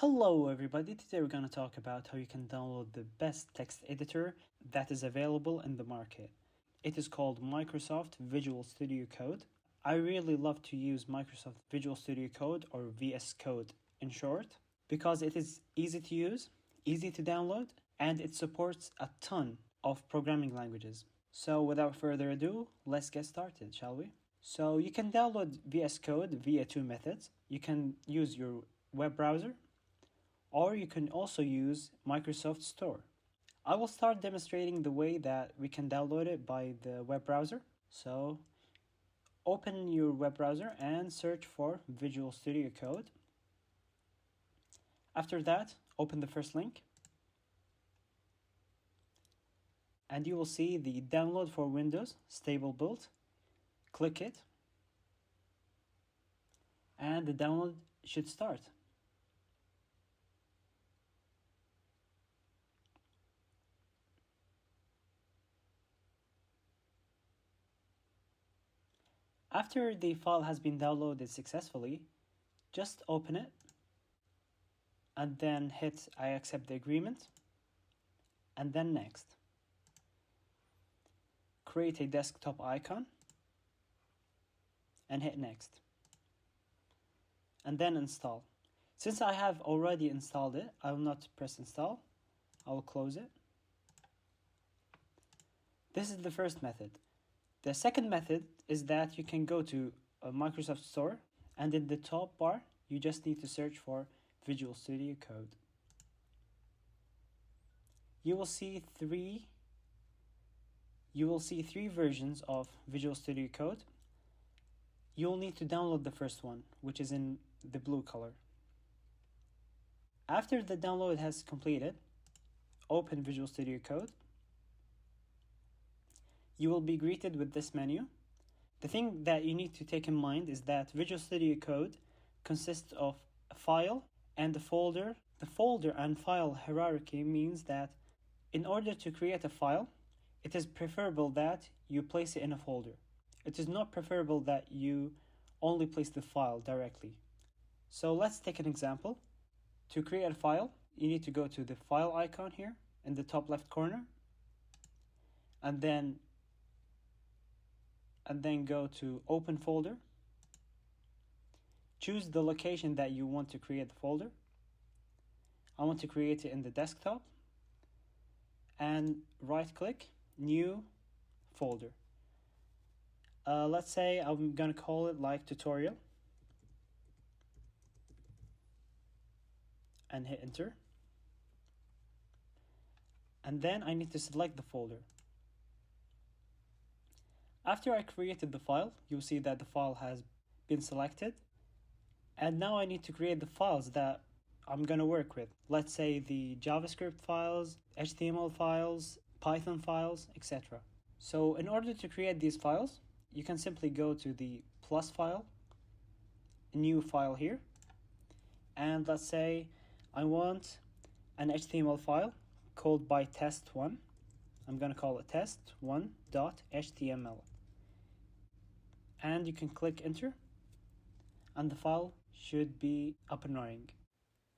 Hello everybody, today we're going to talk about how you can download the best text editor that is available in the market. It is called Microsoft Visual Studio Code. I really love to use Microsoft Visual Studio Code, or VS Code in short, because it is easy to use, easy to download, and it supports a ton of programming languages. So without further ado, let's get started, shall we? So you can download VS Code via two methods. You can use your web browser, or you can also use Microsoft Store. I will start demonstrating the way that we can download it by the web browser. So open your web browser and search for Visual Studio Code. After that, open the first link. And you will see the download for Windows stable build. Click it. And the download should start. After the file has been downloaded successfully, just open it and then hit I accept the agreement and then next. Create a desktop icon and hit next and then install. Since I have already installed it, I will not press install. I will close it. This is the first method. The second method is that you can go to a Microsoft Store, and in the top bar, you just need to search for Visual Studio Code. You will see three versions of Visual Studio Code. You'll need to download the first one, which is in the blue color. After the download has completed, open Visual Studio Code. You will be greeted with this menu. The thing that you need to take in mind is that Visual Studio Code consists of a file and a folder. The folder and file hierarchy means that in order to create a file, it is preferable that you place it in a folder. It is not preferable that you only place the file directly. So let's take an example. To create a file, you need to go to the file icon here in the top left corner, and then go to open folder. Choose the location that you want to create the folder. I want to create it in the desktop, and right click, new folder. Let's say I'm gonna call it like tutorial and hit enter. And then I need to select the folder. After I created the file, you'll see that the file has been selected. And now I need to create the files that I'm going to work with. Let's say the JavaScript files, HTML files, Python files, etc. So in order to create these files, you can simply go to the plus file, new file here. And let's say I want an HTML file called by test1. I'm going to call it test1.html. And you can click enter, and the file should be up and running.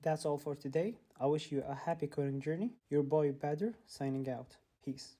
That's all for today. I wish you a happy coding journey. Your boy Badr signing out. Peace.